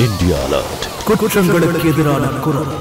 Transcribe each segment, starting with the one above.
India Alert. குற்றங்களுக்கு எதிரான குரல்.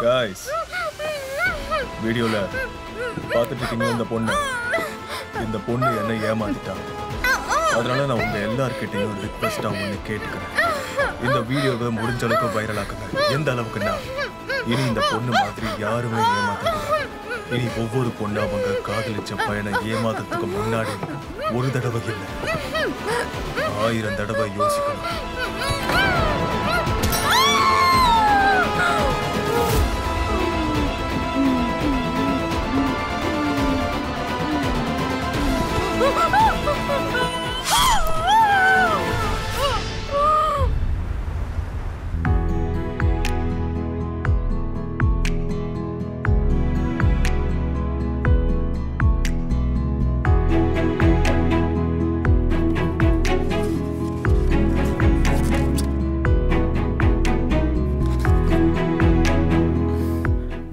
Guys, வீடியோல பார்த்துட்டு இருக்கீங்க இந்த பொண்ணு என்ன ஏமாத்திட்டா. அதனால நான் உங்க எல்லார்கிட்டையும் ரிக்வெஸ்டா ஒன்று கேட்டுக்கிறேன். இந்த வீடியோவை முடிஞ்ச அளவுக்கு வைரல் ஆக்குங்க. எந்த அளவுக்குன்னா இனி இந்த பொண்ணு மாதிரி யாருமே ஏமாத்தக்கூடாது. இனி ஒவ்வொரு பொண்ணு அவங்க காதலிச்ச பையனை ஏமாத்துறதுக்கு முன்னாடி ஒரு தடவை இல்லை 1000 தடவை யோசிக்கணும்.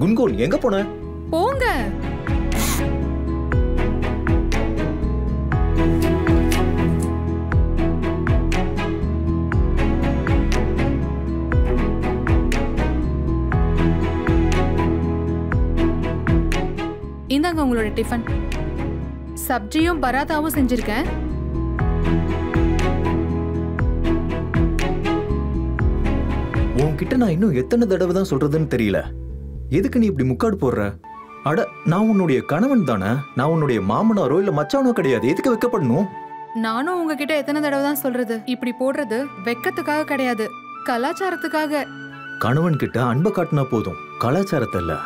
குன்குன் எங்க போன? போங்க. இந்தாங்க உங்களோட டிஃபன். சப்ஜியும் பராத்தாவும் செஞ்சிருக்கேன். உன்கிட்ட நான் இன்னும் எத்தனை தடவை தான் சொல்றதுன்னு தெரியல. எதுக்கு நீ இப்படி முக்காடு போடுற? அட, நான் உன்னுடைய கணவன் தானே. நான் உன்னுடைய மாமனாரோ இல்ல மச்சானோ கிடையாது. எதுக்கு வெக்கப்படணும்? நானும் உங்ககிட்ட எத்தனை தடவை தான் சொல்றது, இப்படி போடுறது வெக்கத்துக்காக கிடையாது, கலாச்சாரத்துக்காக. கணவன் கிட்ட அன்பை காட்டினா போதும், கலாச்சாரத்தை இல்ல.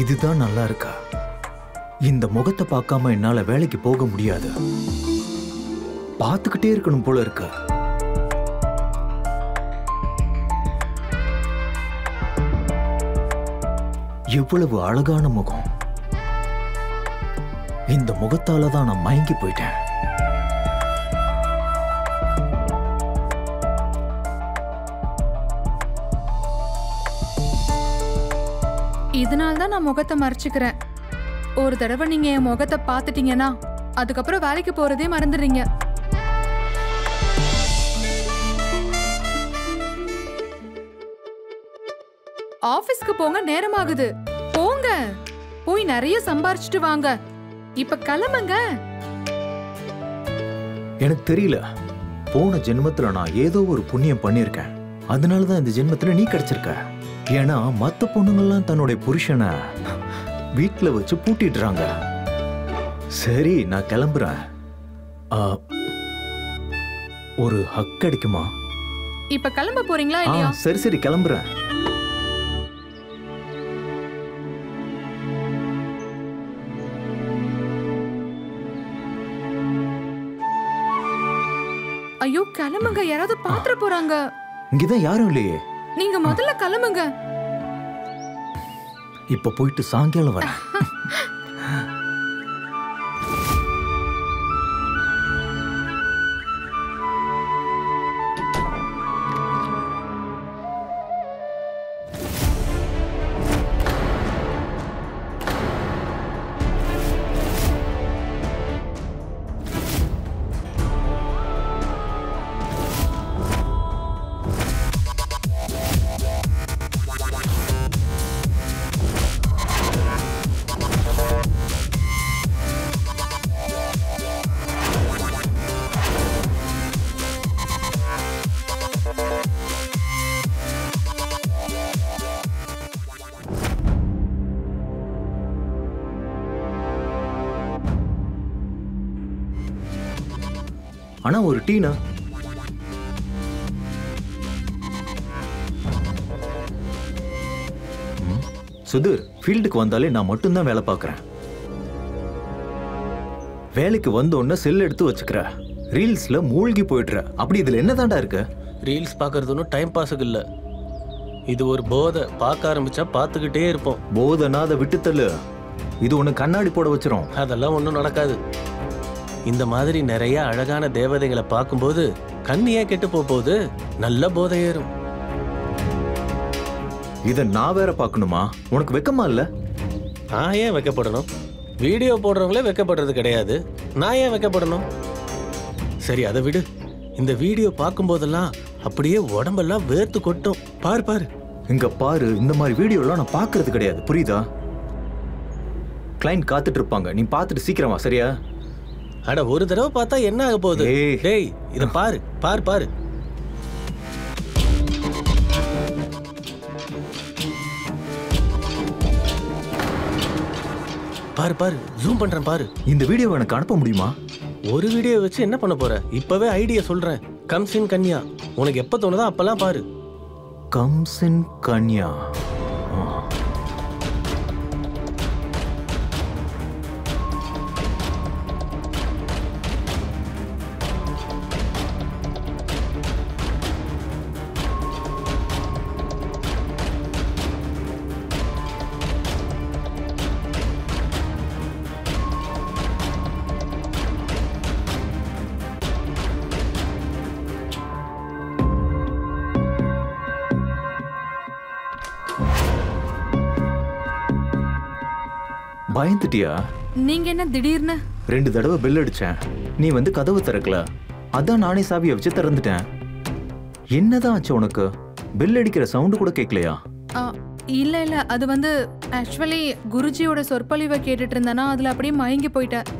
இதுதான் நல்லா இருக்கா? இந்த முகத்தை பார்க்காம என்னால வேலைக்கு போக முடியாது. பார்த்துக்கிட்டே இருக்கணும் போல இருக்க. எவ்வளவு அழகான முகம். இந்த முகத்தால தான் நான் மயங்கி போயிட்டேன். இதனால்தான் நான் முகத்தை மறைச்சுக்கிறேன். ஒரு தடவை நீங்க என் முகத்தை பார்த்துட்டீங்கன்னா அதுக்கப்புறம் வேலைக்கு போறதே மறந்துடுறீங்க. ஆபீஸ்க்கு போங்க, நேரம் ஆகுது. போங்க, போய் நிறைய சம்பாரிச்சுட்டு வாங்க. இப்ப கிளம்புங்க. எனக்கு தெரியல, போன ஜென்மத்துல நான் ஏதோ ஒரு புண்ணியம் பண்ணிருக்கேன். அதனாலதான் இந்த ஜென்மத்துல நீ கிடைச்சிருக்க. ஏன்னா மத்த பொண்ணுங்கள்லாம் தன்னுடைய புருஷனை வீட்டுல வச்சு பூட்டிடுறாங்க. சரி, நான் கிளம்புறேன். ஒரு ஹக் கிடைக்குமா? இப்ப கிளம்ப போறீங்களா இல்லையா? சரி சரி, கிளம்புறேன். ஐயோ கிளம்புங்க, யாராவது பாத்துற போறாங்க. இங்கதான் யாரும் இல்லையே. நீங்க முதல்ல கிளம்புங்க. இப்ப போயிட்டு சாயங்காலம் வரேன். ஆனா ஒரு டீனா சுதீர், ஃபீல்டுக்கு வந்தாலே நான் மட்டும்தான் வேலை பார்க்குறேன். வேலைக்கு வந்தோடனே செல் எடுத்து வச்சுக்கிற, ரீல்ஸ்ல மூழ்கி போயிடுற. அப்படி இதுல என்னதான்டா இருக்கு? ரீல்ஸ் பார்க்கறது ஒன்றும் டைம் பாஸுக்கு இல்லை, இது ஒரு போதை. பார்க்க ஆரம்பிச்சா பார்த்துக்கிட்டே இருப்போம். போதைனா அதை விட்டுத்தள்ளு. இது ஒன்று கண்ணாடி போட வச்சிரும். அதெல்லாம் ஒன்றும் நடக்காது. இந்த மாதிரி நிறைய அழகான தேவதைகளை பார்க்கும்போது கண்ணு ஏன் கெட்டு போகுது? நல்ல போதை ஏறும். இதை நான் வேற பார்க்கணுமா? உனக்கு வெக்கமா இல்ல? நான் ஏன் வைக்கப்படணும்? வீடியோ போடுறவங்களே வைக்கப்படுறது கிடையாது, நான் ஏன் வைக்கப்படணும்? சரி அதை விடு. இந்த வீடியோ பார்க்கும்போதெல்லாம் அப்படியே உடம்பெல்லாம் வேர்த்து கொட்டும். பாரு பாரு, இங்க பாரு. இந்த மாதிரி வீடியோலாம் நான் பார்க்கறது கிடையாது, புரியுதா? கிளைண்ட் காத்துட்டு இருப்பாங்க, நீ பார்த்துட்டு சீக்கிரமா. சரியா? அட ஒரு தடவை பார்த்தா என்ன ஆக போகுது? டேய் இத பாரு பாரு பாரு. பாரு பாரு, ஜூம் பண்றேன் பாரு. இந்த வீடியோவை எனக்கு அனுப்ப முடியுமா? ஒரு வீடியோ வச்சு என்ன பண்ண போற? இப்பவே ஐடியா சொல்றேன். கம்ஸ் இன் கன்யா. உனக்கு எப்ப தோணுதோ அப்பெல்லாம் பாரு. கம்ஸ் இன் கன்யா. பயந்துட்டியா? நீங்க என்ன திடீர்னு? 2 தடவை பெல் அடிச்சேன், நீ வந்து கதவு திறக்கல. அதான் நானே சாவியை வச்சு திறந்துட்டேன். என்னதான் ஆச்சு உனக்கு? பெல் அடிக்கிற சவுண்டு கூட கேட்கலையா? இல்ல இல்ல, அது வந்து ஆக்சுவலி குருஜியோட சொற்பொழிவை கேட்டுட்டு இருந்தேனா, அதுல அப்படியே மயங்கி போயிட்டேன்.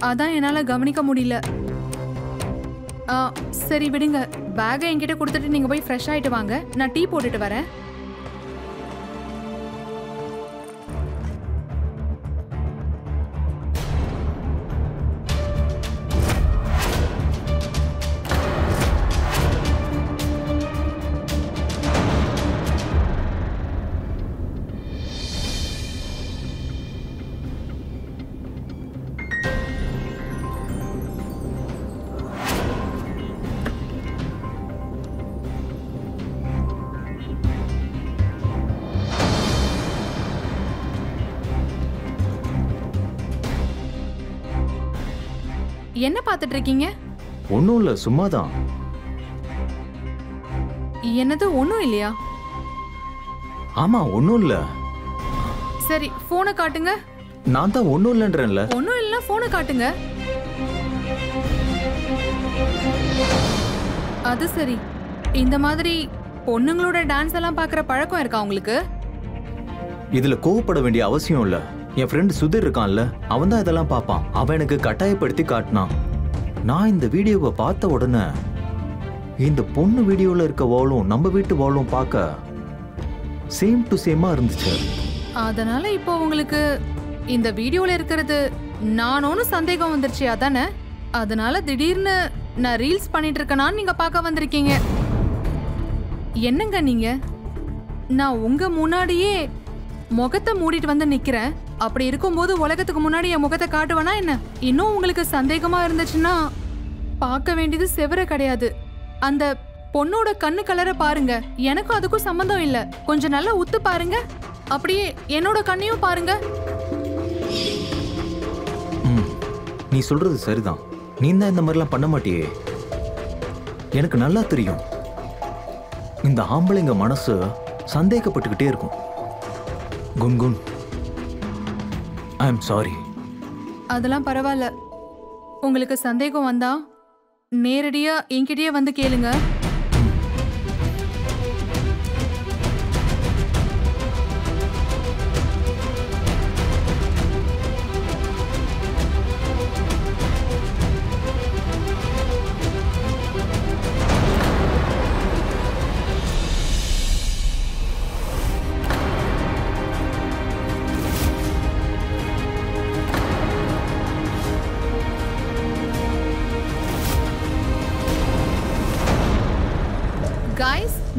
அதான் என்னால கவனிக்க முடியல. சரி விடுங்க, பேக்கை என்கிட்ட கொடுத்துட்டு நீங்க போய் ஃப்ரெஷ் ஆயிட்டு வாங்க, நான் டீ போட்டுட்டு வரேன். என்ன பார்த்துட்டு இருக்கீங்க? ஒன்னும் இல்ல, சும்மாதான். என்னது ஒண்ணும் இல்லையா? ஆமா, ஒன்னும் இல்ல. சரி போனை காட்டுங்க. நான் தான் ஒன்னும் இல்லன்றேன்ல. ஒன்னும் இல்ல, போனை காட்டுங்க. அது சரி, இந்த மாதிரி பொண்ணுங்களோட டான்ஸ் எல்லாம் பார்க்குற பழக்கம் இருக்கா உங்களுக்கு? இதுல கோவப்பட வேண்டிய அவசியம் இல்ல. என் ஃப்ரெண்ட் சுதீர் இருக்கான்ல, அவன் தான் இதெல்லாம் பார்ப்பான். அவன் எனக்கு கட்டாயப்படுத்தி காட்டினான். நான் இந்த வீடியோவை பார்த்த உடனே இந்த பொண்ணு வீடியோல இருக்க வாளும் நம்ம வீட்டு வாளும் பார்க்க சேம் டு சேமா இருந்துச்சு. அதனால இப்போ உங்களுக்கு இந்த வீடியோல இருக்கிறது நானோன்னு சந்தேகம் வந்துருச்சு, அதானே? அதனால திடீர்னு நான் ரீல்ஸ் பண்ணிட்டு இருக்கேனான்னு நீங்க பார்க்க வந்திருக்கீங்க. என்னங்க நீங்க? நான் உங்க முன்னாடியே முகத்தை மூடிட்டு வந்து நிக்கிறேன். அப்படி இருக்கும்போது உலகத்துக்கு முன்னாடி என் முகத்தை காட்டுவேனா என்ன? இன்னும் உங்களுக்கு சந்தேகமா இருந்துச்சுன்னா பார்க்க வேண்டியது செவர கிடையாது, அந்த பொண்ணோட கண்ணு கலரை பாருங்க. எனக்கும் அதுக்கும் சம்பந்தம் இல்ல. கொஞ்சம் நல்லா உத்து பாருங்க, அப்படியே என்னோட கண்ணையும் பாருங்க. நீ சொல்றது சரிதான். நீ தான் இந்த மாதிரிலாம் பண்ண மாட்டியே. எனக்கு நல்லா தெரியும், இந்த ஆம்பளைங்க மனசு சந்தேகப்பட்டுக்கிட்டே இருக்கும். குன்குன், ஐ எம் சாரி. அதெல்லாம் பரவாயில்ல. உங்களுக்கு சந்தேகம் வந்தா நேரடியா என்கிட்டயே வந்து கேளுங்க.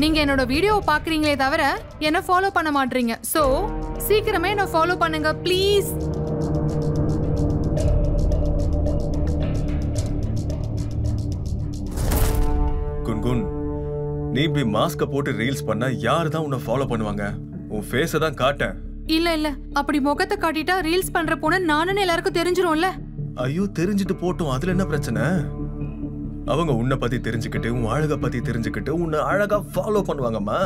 நீங்க என்னோட வீடியோவை பாக்குறீங்களே தவிர என்ன ஃபாலோ பண்ண மாட்டீங்க. சோ சீக்கிரமே என்ன ஃபாலோ பண்ணுங்க ப்ளீஸ். குன்குன், நீ இப்படி மாஸ்க போட்டு ரீல்ஸ் பண்ணா யாரு தான் உன்னை ஃபாலோ பண்ணுவாங்க? உன் ஃபேஸை தான் காட்ட. இல்ல இல்ல, அப்படி முகத்தை காட்டிட்டா ரீல்ஸ் பண்ற பொண்ணு நானுன்னு எல்லாருக்கும் தெரிஞ்சிரும்ல. ஐயோ, தெரிஞ்சுட்டு போட்டும், அதுல என்ன பிரச்சனை? அவங்க உன்னை பத்தி தெரிஞ்சுக்கிட்டு, உன் அழகை பத்தி தெரிஞ்சுக்கிட்டு உன்னை அழகா ஃபாலோ பண்ணுவாங்கம்மா.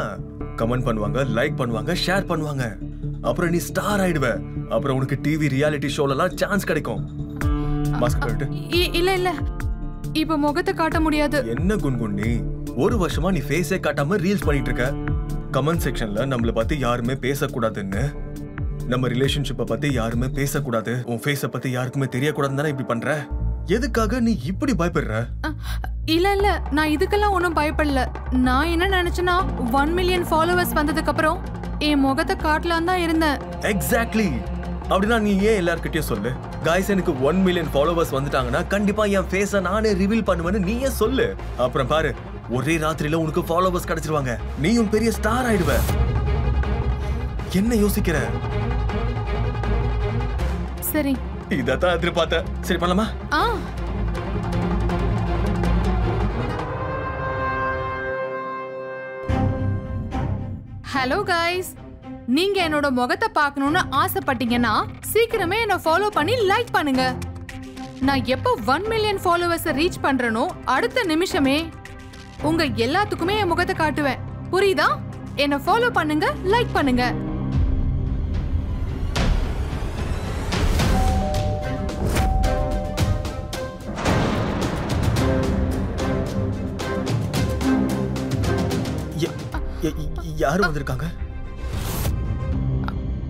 கமெண்ட் பண்ணுவாங்க, லைக் பண்ணுவாங்க, ஷேர் பண்ணுவாங்க. அப்புறம் நீ ஸ்டார் ஆயிடுவ. அப்புறம் உனக்கு டிவி ரியாலிட்டி ஷோல எல்லாம் சான்ஸ் கிடைக்கும். மாஸ்க் கட்டு. இல்ல இல்ல, இப்ப முகத்தை காட்ட முடியாது. என்ன குன்குன், நீ ஒரு வருஷமா நீ ஃபேஸே காட்டாம ரீல்ஸ் பண்ணிட்டு இருக்க. கமெண்ட் செக்ஷன்ல நம்மள பத்தி யாருமே பேசக்கூடாதுன்னு, நம்ம ரிலேஷன்ஷிப்பை பத்தி யாருமே பேசக்கூடாது, உன் ஃபேஸ பத்தி யாருக்குமே தெரியக்கூடாதுன்னு தானே இப்படி பண்ற? எதுக்காக நீ இப்படி பயப்படுற? இல்ல இல்ல, நான் இதுக்கெல்லாம் ஒன்றும் பயப்படல. நான் என்ன நினைச்சேன்னா 1 மில்லியன் ஃபாலோவர்ஸ் வந்ததுக்கு அப்புறம் என் முகத்தை காட்டலாம் தான் இருந்தேன். எக்ஸாக்ட்லி. அப்படின்னா நீ ஏன் எல்லார்கிட்டயும் சொல்லு, காய்ஸ் எனக்கு 1 மில்லியன் ஃபாலோவர்ஸ் வந்துட்டாங்கன்னா கண்டிப்பா என் ஃபேஸை நானே ரிவீல் பண்ணுவேன்னு நீயே சொல்லு. அப்புறம் பாரு, ஒரே ராத்திரியில உனக்கு ஃபாலோவர்ஸ் கிடைச்சிருவாங்க, நீயும் பெரிய ஸ்டார் ஆயிடுவ. என்ன யோசிக்கிற? சரி, இதத்தான் எதிர்பார்த்த. சரி பண்ணலாமா? ஹலோ காய்ஸ், நீங்க என்னோட முகத்தை பார்க்கணும்னு ஆசைப்பட்டீங்கன்னா சீக்கிரமே என்ன ஃபாலோ பண்ணி லைக் பண்ணுங்க. நான் எப்போ 1 மில்லியன் ஃபாலோவர்ஸ் ரீச் பண்றேனோ அடுத்த நிமிஷமே உங்க எல்லாத்துக்குமே என் முகத்தை காட்டுவேன். புரியுதா? என்ன ஃபாலோ பண்ணுங்க, லைக் பண்ணுங்க. யாரு வந்திருக்காங்க?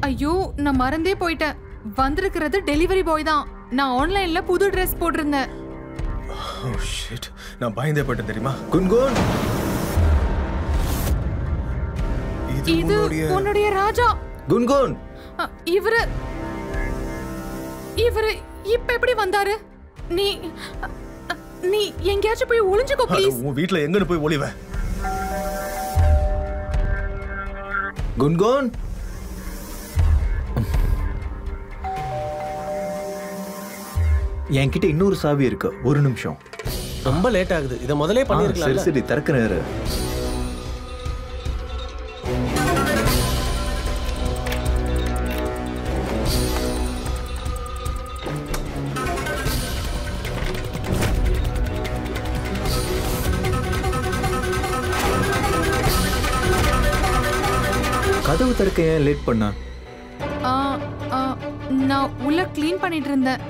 ஐயோ, நான் மறந்தே போயிட்டேன். வந்திருக்கிறது டெலிவரி பாய் தான். நான் ஆன்லைன்ல புது Dress போட்டிருந்தேன். ஓ ஷிட், நான் பயந்தே போயிட்டேன் தெரியுமா? குன்குன், இது உன்னுடைய ராஜா. குன்குன், இவரு இப்ப எப்படி வந்தாரு? நீ நீ எங்கேயாச்சும் போய் ஒளிஞ்சுக்கோ ப்ளீஸ். உன் வீட்ல எங்கன்னு போய் ஒளிவ? குன்குன், என்கிட்ட இன்னொரு சாவி இருக்கு, ஒரு நிமிஷம். ரொம்ப லேட் ஆகுது, இத முதல்ல பண்ணிருக்கலாம். சரி சரி, திறக்கிறேன். கதவு திறக்க ஏன் லேட் பண்ண? நான் உள்ள க்ளீன் பண்ணிட்டு இருந்தேன்.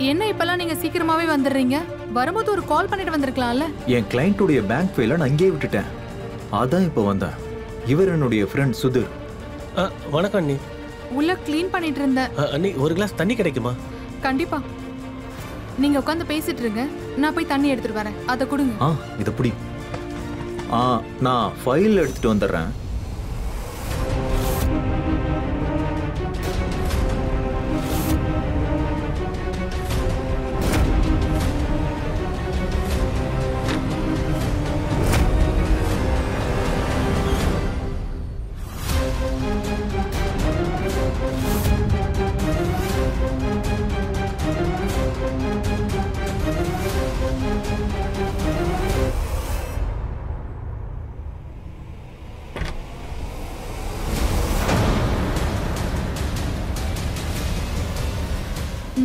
என்ன இப்பெல்லாம் நீங்க சீக்கிரமாவே வந்துடுறீங்க? வரும்போது ஒரு கால் பண்ணிட்டு வந்திருக்கலாம்ல. என் கிளையண்ட்டுடைய பேங்க் ஃபைலை நான் அங்கேயே விட்டுட்டேன், அதான் இப்போ வந்தேன். இவர் என்னுடைய ஃப்ரெண்ட் சுதீர். வணக்கம் அண்ணி. உள்ள க்ளீன் பண்ணிட்டு இருந்தேன். அண்ணி, ஒரு கிளாஸ் தண்ணி கிடைக்குமா? கண்டிப்பா. நீங்க உட்காந்து பேசிட்டு இருங்க, நான் போய் தண்ணி எடுத்துட்டு வரேன். அதை கொடுங்க. இதை பிடி. நான் ஃபைல் எடுத்துட்டு வந்துடுறேன்.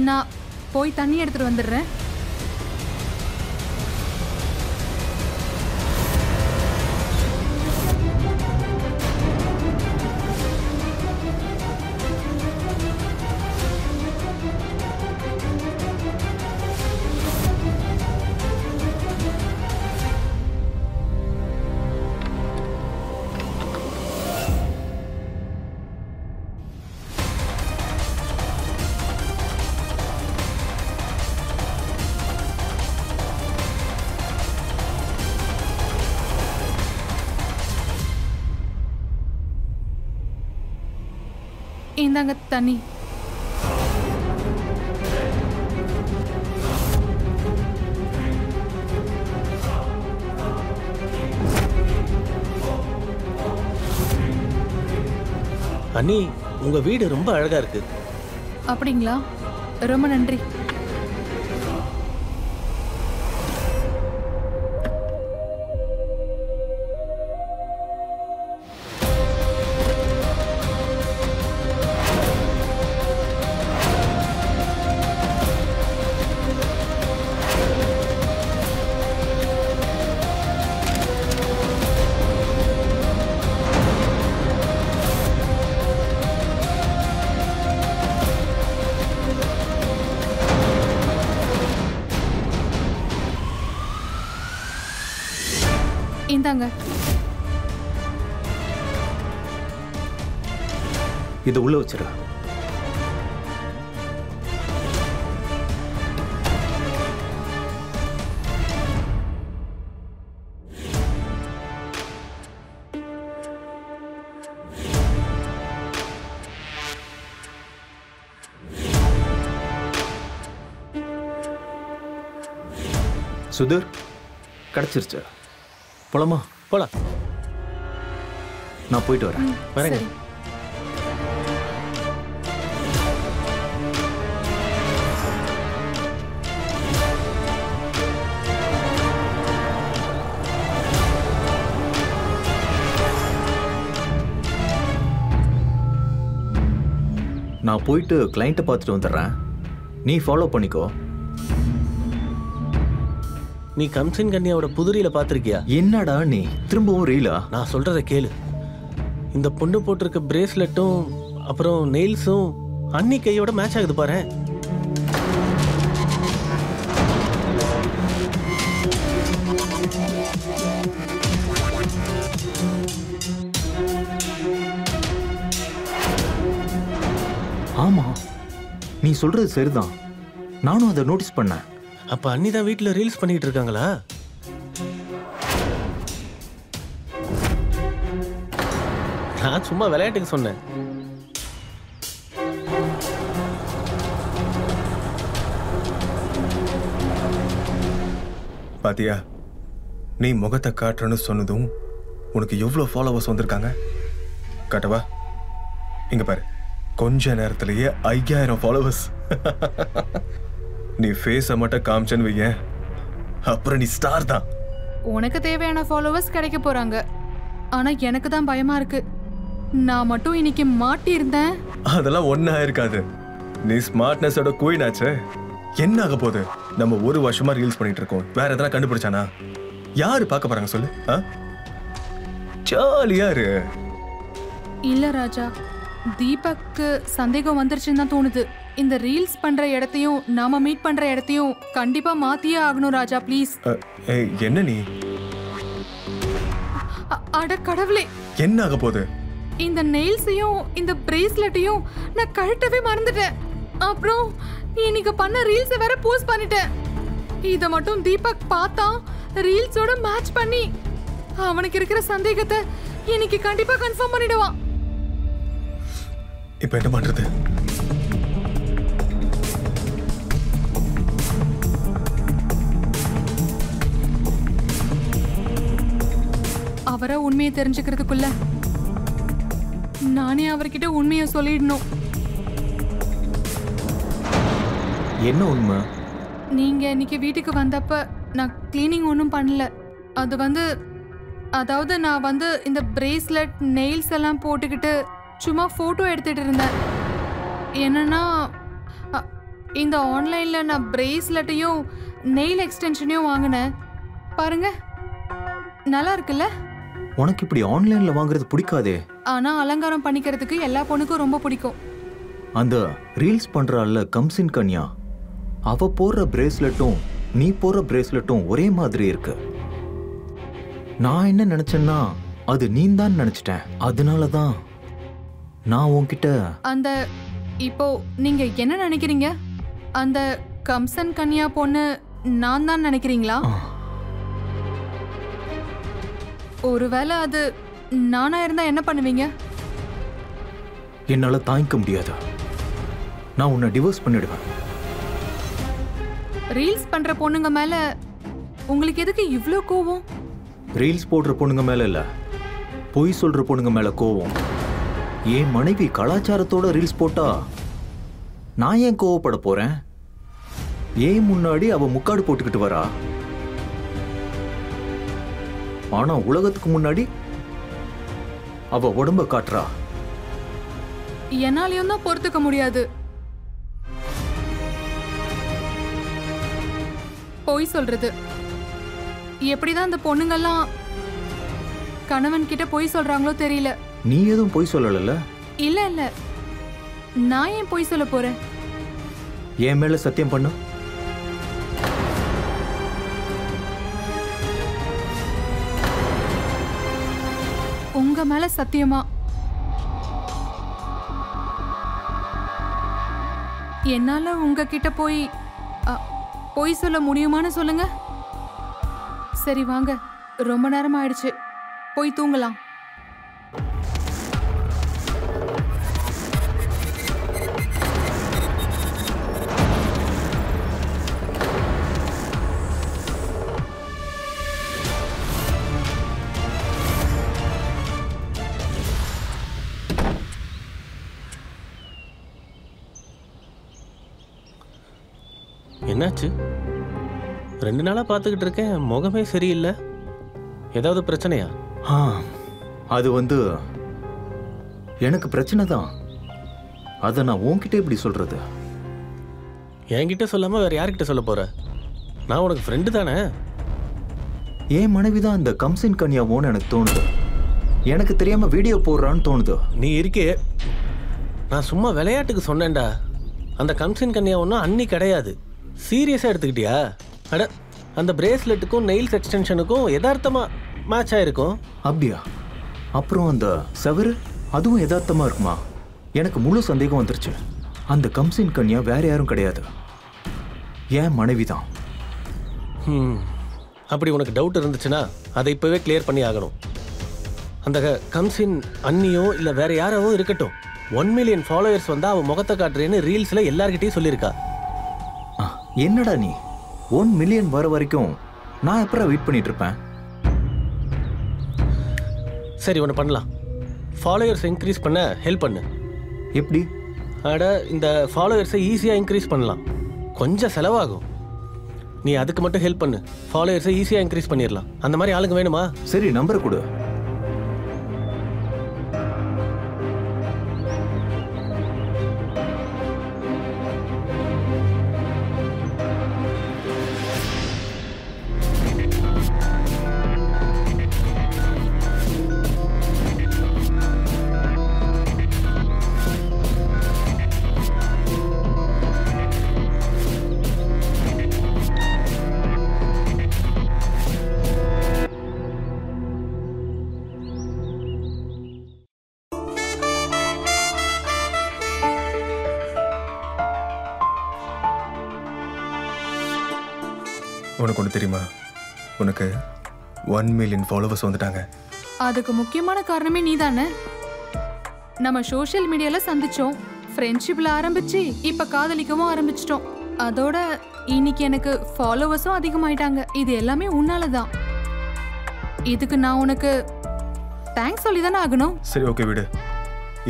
நான் போய் தண்ணி எடுத்துட்டு வந்துடுறேன். இந்தாங்க தண்ணி. அண்ணி உங்க வீடு ரொம்ப அழகா இருக்கு. அப்படிங்களா? ரொம்ப நன்றி. இந்தாங்க. இதை உள்ள வச்சிரு. சுதர், கிடைச்சிருச்சு. போலாமா? போலாம். நான் போயிட்டு வரேன். வரேங்க. நான் போயிட்டு கிளைண்ட்டை பார்த்துட்டு வந்துடுறேன். நீ ஃபாலோ பண்ணிக்கோ. நீ கம்சன் கன்னியாவோட புதுரியில பாத்திருக்கியா? என்னடா நீ திரும்பவும் ரீலா? நான் சொல்றத கேளு. இந்த பொண்ணு போட்டிருக்க பிரேஸ்லெட்டும் அப்புறம் நெயில்ஸும் அண்ணி கையோட மேட்ச் ஆகுது பாரு. ஆமா, நீ சொல்றது சரிதான். நானும் அதை நோட்டீஸ் பண்ணேன். அப்ப அண்ணி தான் வீட்டுல ரீல்ஸ் பண்ணிட்டு இருக்காங்களா? நான் சும்மா விளையாட்டுக்கு சொன்னேன். பாத்தியா, நீ முகத்தை காட்டுறன்னு சொன்னதும் உனக்கு எவ்வளவு ஃபாலோவர்ஸ் வந்திருக்காங்க. காட்டவா? இங்க பாரு, கொஞ்ச நேரத்திலேயே 5000 ஃபாலோவர்ஸ். நீ ஃபேஸை மட்டும் காமிச்சேன்னு வைய, அப்புறம் நீ ஸ்டார் தான். உனக்கு தேவையான ஃபாலோவர்ஸ் கிடைக்க போறாங்க. ஆனா எனக்கு தான் பயமா இருக்கு. நான் மட்டும் இன்னைக்கு மாட்டி இருந்தேன். அதெல்லாம் ஒண்ணா இருக்காது. நீ ஸ்மார்ட்னஸோட குயின் ஆச்சே. என்ன ஆக போகுது? நம்ம ஒரு வருஷமா ரீல்ஸ் பண்ணிட்டு இருக்கோம். வேற எதனா கண்டுபிடிச்சானா? யாரு பார்க்க போறாங்க சொல்லு? ஜாலியா இரு. இல்ல ராஜா, தீபக்கு சந்தேகம் வந்துருச்சுன்னு தான் தோணுது. இந்த ரீல்ஸ் பண்ற இடத்தையும் நாம மீட் பண்ற இடத்தையும் கண்டிப்பா மாத்தியே ஆகணும் ராஜா, ப்ளீஸ். என்ன நீ? அட கடவுளே, என்ன ஆக போகுது? இந்த நெயில்ஸையும் இந்த பிரேஸ்லெட்டையும் நான் கழட்டவே மறந்துட்டேன். அப்புறம் இன்னைக்கு பண்ண ரீல்ஸ் வேற போஸ்ட் பண்ணிட்டேன். இத மட்டும் தீபக் பார்த்தா ரீல்ஸோட மேட்ச் பண்ணி அவனுக்கு இருக்கிற சந்தேகத்தை இன்னைக்கு கண்டிப்பா கன்ஃபார்ம் பண்ணிடுவான். இப்ப என்ன பண்றது? அவரை உண்மையை தெரிஞ்சுக்கிறதுக்குள்ள நானே அவர்கிட்ட உண்மையை சொல்லிடணும். என்ன உண்மை? நீங்க இன்னைக்கு வீட்டுக்கு வந்தப்ப நான் கிளீனிங் ஒன்றும் பண்ணல. அதாவது நான் இந்த பிரேஸ்லெட் நெயில்ஸ் எல்லாம் போட்டுக்கிட்டு சும்மா ஃபோட்டோ எடுத்துட்டு இருந்தேன். என்னன்னா இந்த ஆன்லைன்ல நான் பிரேஸ்லெட்டையும் நெயில் எக்ஸ்டென்ஷனையும் வாங்கினேன். பாருங்க, நல்லா இருக்குல்ல? உனக்கு இப்படி ஆன்லைன்ல வாங்குறது பிடிக்காதே? ஆனா அலங்காரம் பண்ணிக்கிறதுக்கு எல்லா பொண்ணுக்கும் ரொம்ப பிடிக்கும். அந்த ரீல்ஸ் பண்றாள்ல கம்சின் கன்யா, அவ போடுற பிரேஸ்லெட்டும் நீ போடுற பிரேஸ்லெட்டும் ஒரே மாதிரி இருக்கு. நான் என்ன நினைச்சேன்னா அது நீ தான் நினைச்சிட்டேன். அதனாலதான் நான் உன்கிட்ட இப்போ நீங்க என்ன நினைக்கிறீங்க? அந்த கம்சன் கன்யா பொண்ணு நான் தான் நினைக்கிறீங்களா? ஒருவேளை அது நானா இருந்தா என்ன பண்ணுவீங்க? என்னால தாங்கிக்க முடியாது. நான் உன்னை டிவோர்ஸ் பண்ணிடுவேன். ரீல்ஸ் பண்ற பொண்ணுங்க மேல உங்களுக்கு எதுக்கு இவ்ளோ கோவம்? ரீல்ஸ் போடுற பொண்ணுங்க மேல இல்ல, பொய் சொல்ற பொண்ணுங்க மேல கோவம். என் மனைவி கலாச்சாரத்தோட ரீல்ஸ் போட்டா நான் ஏன் கோவப்பட போறேன்? ஏன் முன்னாடி அவ முக்காடு போட்டுக்கிட்டு வரா, ஆனா உலகத்துக்கு முன்னாடி அவ உடம்ப காட்டுறா. என்னாலையும் தான் பொறுத்துக்க முடியாது. பொய் சொல்றது எப்படிதான் இந்த பொண்ணுங்கெல்லாம் கணவன் கிட்ட பொய் சொல்றாங்களோ தெரியல. நீ எதுவும் பொய் சொல்லல. இல்ல இல்ல, நான் ஏன் பொய் சொல்ல போறேன்? என் மேல சத்தியம் பண்ணு. உங்க மேல சத்தியமா? என்னால உங்ககிட்ட பொய் சொல்ல முடியுமான்னு சொல்லுங்க. சரி வாங்க, ரொம்ப நேரம் ஆயிடுச்சு, போய் தூங்கலாம். என்னாச்சு? 2 நாளா பார்த்துக்கிட்டு இருக்கேன், முகமே சரியில்லை. ஏதாவது பிரச்சனையா? அது எனக்கு பிரச்சனை தான். அதை நான் உன்கிட்ட எப்படி சொல்றது? என்கிட்ட சொல்லாம வேற யார்கிட்ட சொல்ல போற? நான் உனக்கு ஃப்ரெண்டு தானே. என் மனைவிதான் அந்த கம்சின் கன்யாவோன்னு எனக்கு தோணுது. எனக்கு தெரியாம வீடியோ போடுறான்னு தோணுது. நீ இருக்கே, நான் சும்மா விளையாட்டுக்கு சொன்னேன்டா. அந்த கம்சின் கன்யா ஒன்றும் அன்னி கிடையாது. சீரியஸா எடுத்துக்கிட்டியா? அட, அந்த பிரேஸ்லெட்டுக்கும் நெயில்ஸ் எக்ஸ்டென்ஷனுக்கும் யதார்த்தமா மேட்ச் ஆயிருக்கும். அப்படியா? அப்புறம் அந்த சவரு, அதுவும் யதார்த்தமா இருக்குமா? எனக்கு முழு சந்தேகம் வந்துருச்சு. அந்த கம்சின் கன்யா வேற யாரும் கிடையாது, என் மனைவி தான். அப்படி உனக்கு டவுட் இருந்துச்சுன்னா அதை இப்பவே கிளியர் பண்ணி ஆகணும். அந்த கம்சின் அண்ணியோ இல்ல வேற யாராவோ இருக்கட்டும், 1 மில்லியன் ஃபாலோவர்ஸ் வந்தா அவன் முகத்தை காட்டுறேன்னு ரீல்ஸ்ல எல்லார்கிட்டையும் சொல்லியிருக்கா. என்னடா நீ 1 மில்லியன் வர வரைக்கும் நான் எப்பறம் வெயிட் பண்ணிட்டு இருப்பேன்? சரி, ஒன்று பண்ணலாம். ஃபாலோவர்ஸ் இன்க்ரீஸ் பண்ண ஹெல்ப் பண்ணு. எப்படி? அட, இந்த ஃபாலோவர்ஸை ஈஸியாக இன்க்ரீஸ் பண்ணலாம். கொஞ்சம் செலவாகும். நீ அதுக்கு மட்டும் ஹெல்ப் பண்ணு. ஃபாலோவர்ஸை ஈஸியாக இன்க்ரீஸ் பண்ணிடலாம். அந்த மாதிரி ஆளுங்க வேணுமா? சரி, நம்பரை கொடு. உனக்கு ஒன்று தெரியுமா? உனக்கு 1 மில்லியன் ஃபாலோவர்ஸ் வந்துட்டாங்க. அதுக்கு முக்கியமான காரணமே நீ தானே. நம்ம சோஷியல் மீடியால சந்திச்சோம், ஃப்ரெண்ட்ஷிப்ல ஆரம்பிச்சு இப்ப காதலிக்கவும் ஆரம்பிச்சிட்டோம். அதோட இன்னைக்கு எனக்கு ஃபாலோவர்ஸும் அதிகமாயிட்டாங்க. இது எல்லாமே உன்னால தான். இதுக்கு நான் உனக்கு தேங்க்ஸ் சொல்லி தானே ஆகணும். சரி, ஓகே, விடு.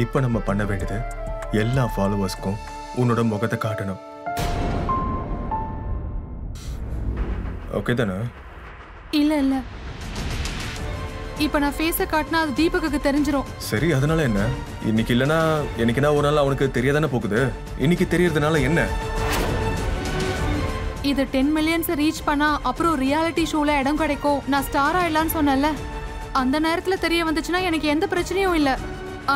இப்போ நம்ம பண்ண வேண்டியது எல்லா ஃபாலோவர்ஸ்க்கும் உன்னோட முகத்தை காட்டணும். ஓகே தானே? இல்ல இல்ல, இப்ப நான் ஃபேஸை காட்டினா அது தீபக்கு தெரிஞ்சிரும். சரி, அதனால என்ன? இன்னைக்கு இல்லைன்னா என்னைக்குனா ஒரு நாள் அவனுக்கு தெரியாதானே போகுது. இன்னைக்கு தெரியறதுனால என்ன? இது 10 மில்லியன்ஸ் ரீச் பண்ணா அப்புறம் ரியாலிட்டி ஷோல இடம் கிடைக்கும், நான் ஸ்டார் ஆயிடலான்னு சொன்னேன்ல. அந்த நேரத்துல தெரிய வந்துச்சுன்னா எனக்கு எந்த பிரச்சனையும் இல்ல.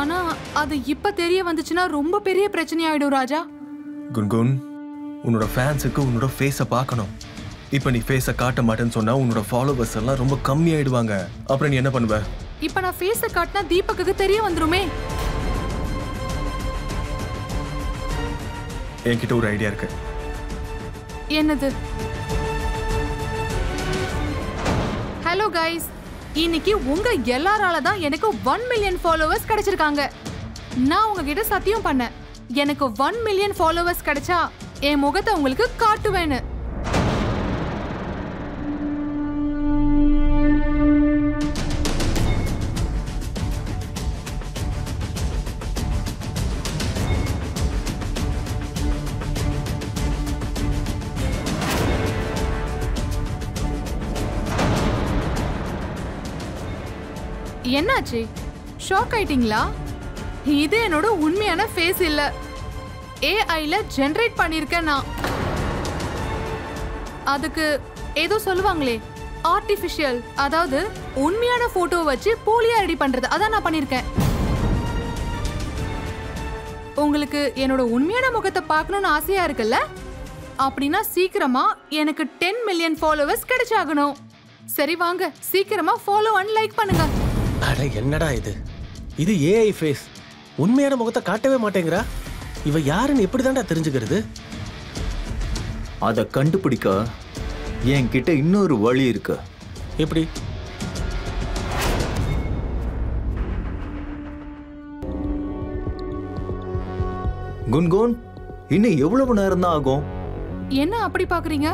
ஆனா அது இப்ப தெரிய வந்துச்சுன்னா ரொம்ப பெரிய பிரச்சனை ஆயிடும் ராஜா. குன்குன், உன்னோட ஃபேன்ஸுக்கு உன்னோட ஃபேஸை பார்க்கணும். இப்போ நீ ஃபேஸை காட்ட மாட்டேன்னு சொன்னா உன்னோட ஃபாலோவர்ஸ் எல்லாம் ரொம்ப கம்மி ஆயிடுவாங்க. அப்புறம் நீ என்ன பண்ணுவ? இப்ப நான் ஃபேஸை காட்டினா தீபக்கு தெரிய வந்துருமே. என்கிட்ட ஒரு ஐடியா இருக்கு. என்னது? ஹலோ கைஸ், இன்னைக்கு உங்க எல்லாரால தான் எனக்கு 1 மில்லியன் ஃபாலோவர்ஸ் கிடைச்சிருக்காங்க. நான் உங்ககிட்ட சத்தியம் பண்ணேன், எனக்கு 1 மில்லியன் ஃபாலோவர்ஸ் கிடைச்சா என் முகத்தை உங்களுக்கு காட்டுவேன்னு. என்னாச்சு? ஷாக் ஆயிட்டீங்களா? இது என்னோட உண்மையான ஃபேஸ் இல்ல. ஏஐல ஜெனரேட் பண்ணிருக்கேன் நான். அதுக்கு ஏதோ சொல்லுவாங்களே ஆர்டிஃபிஷியல், அதாவது உண்மையான போட்டோ வச்சு போலியா ரெடி பண்றது. அதான் நான் பண்ணிருக்கேன். உங்களுக்கு என்னோட உண்மையான முகத்தை பார்க்கணும்னு ஆசையா இருக்குல்ல? அப்படின்னா சீக்கிரமா எனக்கு 10 மில்லியன் ஃபாலோவர்ஸ் கிடைச்சாகணும். சரி வாங்க, சீக்கிரமா ஃபாலோ அண்ட் லைக் பண்ணுங்க. அட என்னடா இது? இது ஏஐ ஃபேஸ். உண்மையான முகத்தை காட்டவே மாட்டேங்கிறா. இவ யாருன்னு எப்படிதான்டா தெரிஞ்சுக்கிறது? அதை கண்டுபிடிக்க என்கிட்ட இன்னொரு வழி இருக்கு. எப்படி? குன்குன், இன்னும் எவ்வளவு நேரம் தான் ஆகும்? என்ன அப்படி பாக்குறீங்க?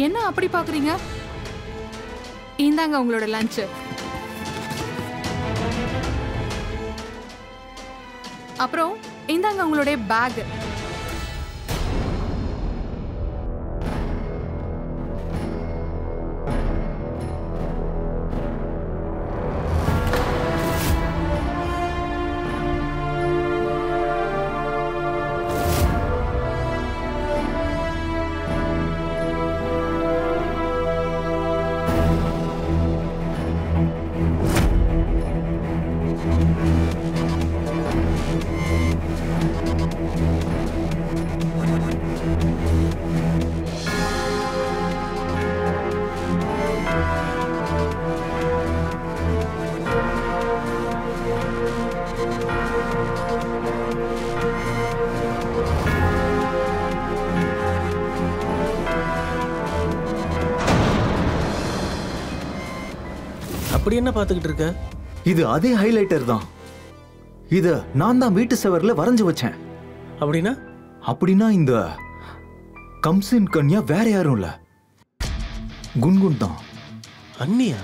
என்ன அப்படி பாக்குறீங்க? இந்தாங்க உங்களோட லஞ்ச். அப்புறம் இந்தாங்க உங்களுடைய பேக். அப்படி என்ன பார்த்துக்கிட்டு இருக்க? இது அதே ஹைலைட்டர் தான். இத நான் தான் வீட்டு செவர்ல வரைஞ்சு வச்சேன். அப்படின்னா? அப்படின்னா இந்த கம்சின் கன்யா வேற யாரும் இல்ல, குன்குன் தான். அண்ணியா?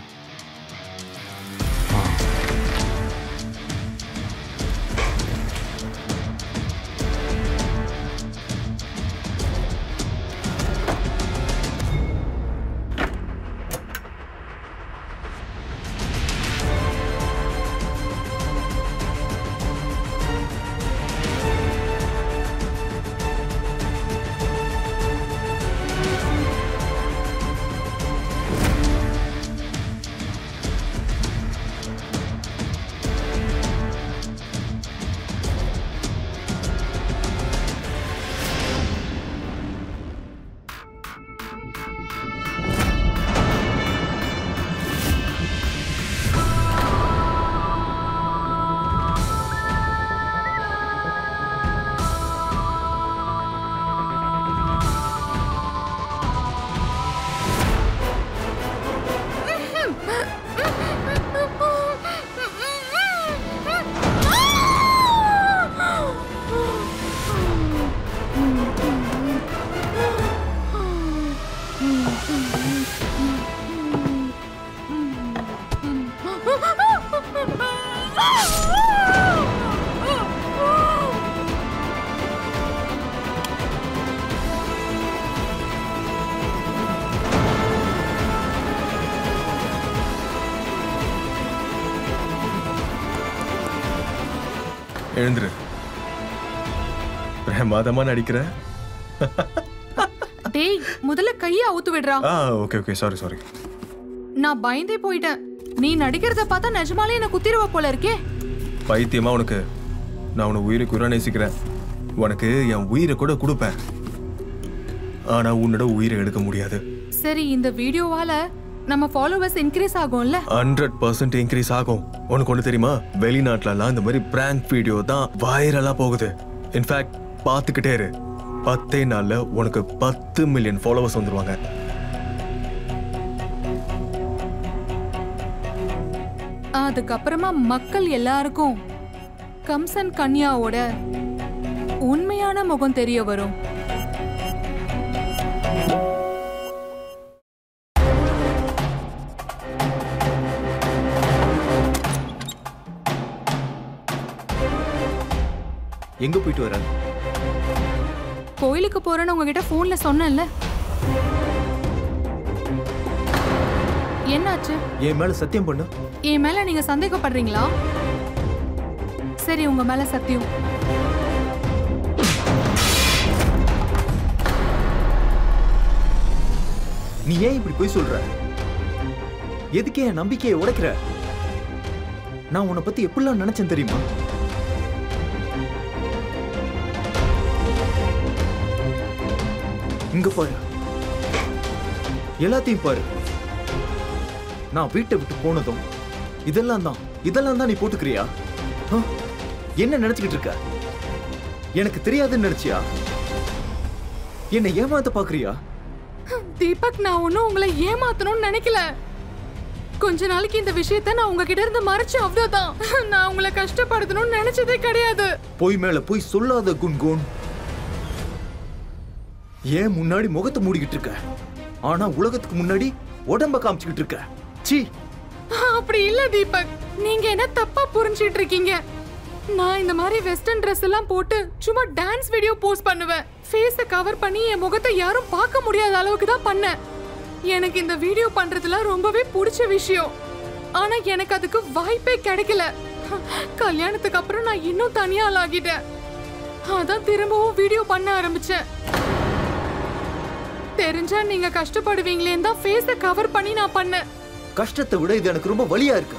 எழுந்துரு. பிரமாதமா நடிக்கிற. டேய், முதல்ல கையை அவுத்து விடுறா. Okay okay, sorry sorry. நான் பயந்தே போயிட்டேன். நீ நடிக்கிறத பார்த்தா நிஜமாலே என்ன குத்திடுவ போல இருக்கே. பைத்தியமா உனக்கு? நான் உன்னை உயிருக்கு உயிரா நேசிக்கிறேன். உனக்கு என் உயிரை கூட கொடுப்பேன். ஆனா உன்னோட உயிரை எடுக்க முடியாது. சரி, இந்த வீடியோவால நம்ம ஃபாலோவர்ஸ் இன்க்ரீஸ் ஆகும்ல. 100% இன்க்ரீஸ் ஆகும். உனக்கு ஒண்ணு தெரியுமா, வெளிநாட்டுலலாம் இந்த மாதிரி பிராங்க் வீடியோ தான் வைரலா போகுது. இன்ஃபேக்ட் பார்த்துக்கிட்டே இரு, 10 நாள்ல உனக்கு 10 மில்லியன் ஃபாலோவர்ஸ் வந்துருவாங்க. அதுக்கப்புறமா மக்கள் எல்லாருக்கும் கம்சன் கன்யாவோட உண்மையான முகம் தெரிய வரும். எங்க போயிட்டு வர? கோயிலுக்கு போறேன்னு உங்ககிட்ட போன்ல சொன்னேன்ல. என்னாச்சு? என் மேல சத்தியம் பண்ணு. என் மேல நீங்க சந்தேகப்படுறீங்களா? சரி, உங்க மேல சத்தியம். நீ ஏன் இப்படி போய் சொல்ற? எதுக்கே என் நம்பிக்கையை உடைக்கிற? நான் உன்னை பத்தி எப்படிலாம் நினைச்சேன் தெரியுமா? இங்க பாரு, எல்லாத்தையும் பாரு. நான் வீட்டை விட்டு போனதும் இதெல்லாம் தான் நீ போட்டுக்கிறியா? என்ன நினைச்சுக்கிட்டு இருக்க? எனக்கு தெரியாதுன்னு நினைச்சியா? என்னை ஏமாத்த பாக்குறியா? தீபக், நான் ஒன்னும் உங்களை ஏமாத்தணும்னு நினைக்கல. கொஞ்ச நாளைக்கு இந்த விஷயத்தை நான் உங்ககிட்ட இருந்து மறைச்சு அவ்வளவுதான். நான் உங்களை கஷ்டப்படுத்தணும்னு நினைச்சதே கிடையாது. பொய் மேல பொய் சொல்லாத குன்குன். ஏன் முன்னாடி முகத்தை மூடிக்கிட்டு இருக்க, ஆனா உலகத்துக்கு முன்னாடி உடம்ப காமிச்சுக்கிட்டு இருக்க. சீ, அப்படி இல்ல தீபக், நீங்க என்ன தப்பா புரிஞ்சிட்டு இருக்கீங்க. நான் இந்த மாதிரி வெஸ்டர்ன் Dress எல்லாம் போட்டு சும்மா டான்ஸ் வீடியோ போஸ்ட் பண்ணுவேன். ஃபேஸை கவர் பண்ணி என் முகத்தை யாரும் பார்க்க முடியாத அளவுக்கு தான் பண்ணேன். எனக்கு இந்த வீடியோ பண்றதுல ரொம்பவே பிடிச்ச விஷயம். ஆனா எனக்கு அதுக்கு வாய்ப்பே கிடைக்கல. கல்யாணத்துக்கு அப்புறம் நான் இன்னும் தனியா ஆளாகிட்டேன். அதான் திரும்பவும் வீடியோ பண்ண ஆரம்பிச்சேன். தெரிஞ்சா நீங்க கஷ்டப்படுவீங்களேன்னு தான் ஃபேஸை கவர் பண்ணி நான் பண்ணேன். கஷ்டத்தை விட இது எனக்கு ரொம்ப வலியா இருக்கு.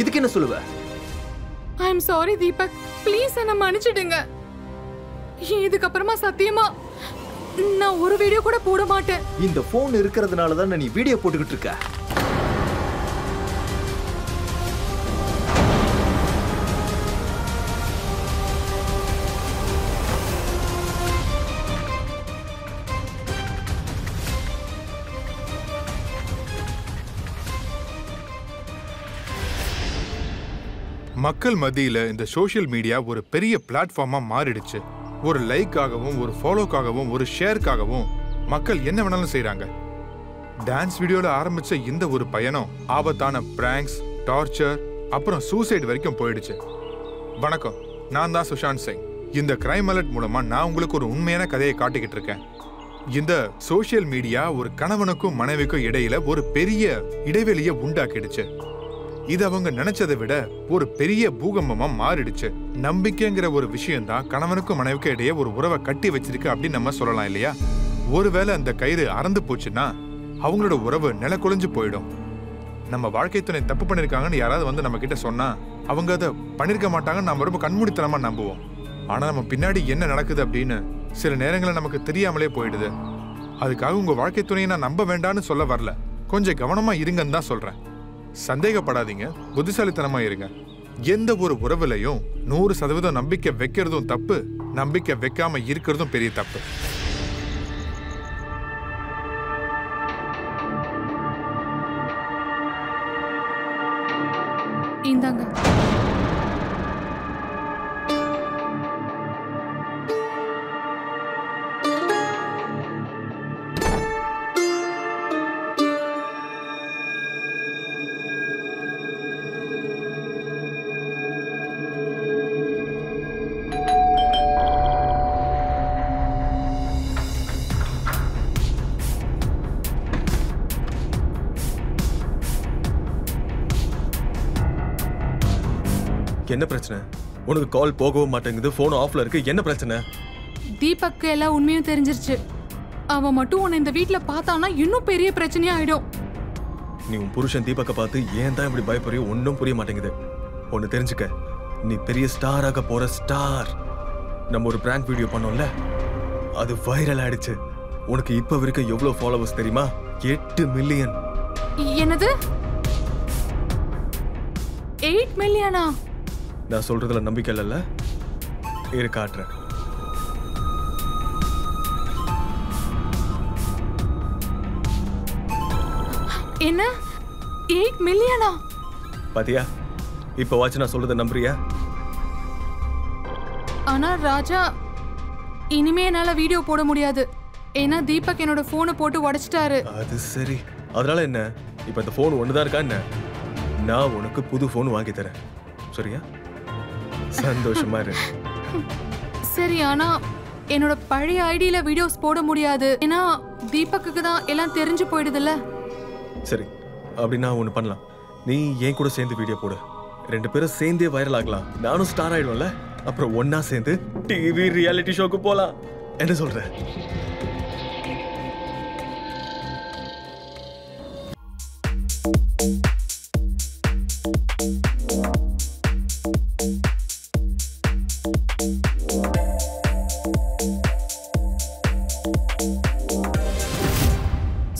இதுக்கு என்ன சொல்லுவ? I am sorry Deepak, please என்ன மன்னிச்சிடுங்க. இதுக்கப்புறமா சத்தியமா நான் ஒரு வீடியோ கூட போட மாட்டேன். இந்த போன் இருக்கிறதுனால தான் நீ வீடியோ போட்டுக்கிட்டு இருக்க. மக்கள் மத்தியில இந்த சோஷியல் மீடியா ஒரு பெரிய பிளாட்ஃபார்மா மாறிடுச்சு. ஒரு லைக்காகவும், ஒரு ஃபாலோக்காகவும், ஒரு ஷேருக்காகவும் மக்கள் என்ன வேணாலும் செய்றாங்க. டான்ஸ் வீடியோல ஆரம்பிச்ச இந்த ஒரு பயணம் ஆபத்தான பிராங்க்ஸ், டார்ச்சர், அப்புறம் சூசைட் வரைக்கும் போயிடுச்சு. வணக்கம், நான் தான் சுஷாந்த் சிங். இந்த கிரைம் அலர்ட் மூலமா நான் உங்களுக்கு ஒரு உண்மையான கதையை காட்டிக்கிட்டு இருக்கேன். இந்த சோஷியல் மீடியா ஒரு கணவனுக்கும் மனைவிக்கும் இடையில ஒரு பெரிய இடைவெளியை உண்டாக்கிடுச்சு. இது அவங்க நினைச்சதை விட ஒரு பெரிய பூகம்பமா மாறிடுச்சு. நம்பிக்கைங்கிற ஒரு விஷயம் தான் கணவனுக்கும் மனைவிக்கும் இடையே ஒரு உறவை கட்டி வச்சிருக்கு அப்படின்னு நம்ம சொல்லலாம் இல்லையா? ஒருவேளை அந்த கயிறு அறந்து போச்சுன்னா அவங்களோட உறவு நில குலைஞ்சு போயிடும். நம்ம வாழ்க்கை துணை தப்பு பண்ணிருக்காங்கன்னு யாராவது வந்து நம்ம கிட்ட சொன்னா அவங்க அதை பண்ணிருக்க மாட்டாங்கன்னு நம்ம ரொம்ப கண்மூடித்தனமா நம்புவோம். ஆனா நம்ம பின்னாடி என்ன நடக்குது அப்படின்னு சில நேரங்களில் நமக்கு தெரியாமலே போயிடுது. அதுக்காக உங்க வாழ்க்கை துணையை நான் நம்ப வேண்டாம்னு சொல்ல வரல, கொஞ்சம் கவனமா இருங்கன்னு தான் சொல்றேன். சந்தேகப்படாதீங்க, புத்திசாலித்தனமா இருங்க. எந்த ஒரு உறவுலையும் 100% நம்பிக்கை வைக்கிறதும் தப்பு, நம்பிக்கை வைக்காம இருக்கிறதும் பெரிய தப்பு. இந்தாங்க. என்ன பிரச்சனை? உனக்கு கால் போகவும் மாட்டேங்குது, போன் ஆஃப்ல இருக்கு. என்ன பிரச்சனை? தீபக்கு எல்லா உண்மையும் தெரிஞ்சிருச்சு. அவன் மட்டும் உன்னை இந்த வீட்ல பார்த்தானா இன்னும் பெரிய பிரச்சனையா ஆயிடும். நீ உன் புருஷன் தீபக்கை பார்த்து ஏன் தான் இப்படி பயப்படுறியோ ஒன்றும் புரிய மாட்டேங்குது. ஒன்று தெரிஞ்சுக்க, நீ பெரிய ஸ்டாராக போற ஸ்டார். நம்ம ஒரு பிராங்க் வீடியோ பண்ணோம்ல, அது வைரல் ஆயிடுச்சு. உனக்கு இப்ப வரைக்கும் எவ்வளவு ஃபாலோவர்ஸ் தெரியுமா? 8 மில்லியன். என்னது 8 மில்லியனா? நான் சொல்றதுல நம்பிக்கை இல்லைல்ல, இரு காட்டுறேன். என்ன 8 மில்லியனா? பாத்தியா, இப்ப வாட்ச் நான் சொல்றத நம்புறியா? ஆனா ராஜா, இனிமே என்னால வீடியோ போட முடியாது. ஏன்னா தீபக் என்னோட போனை போட்டு உடைச்சிட்டாரு. அது சரி, அதனால என்ன? இப்ப இந்த போன் ஒண்ணுதான் இருக்கா என்ன? நான் உனக்கு புது போன் வாங்கி தரேன், சரியா? சந்தோஷமா இரு. சரி, ஆனா என்னோட பழைய ஐடியில வீடியோஸ் போட முடியாது. ஏன்னா தீபக்கு தான் எல்லாம் தெரிஞ்சு போயிடுதுல்ல. சரி, அப்படின்னா ஒண்ணு பண்ணலாம். நீ என் கூட சேர்ந்து வீடியோ போடு, 2 பேரும் சேர்ந்தே வைரல் ஆகலாம். நானும் ஸ்டார் ஆயிடும்ல. அப்புறம் ஒன்னா சேர்ந்து டிவி ரியாலிட்டி ஷோக்கு போலாம். என்ன சொல்ற?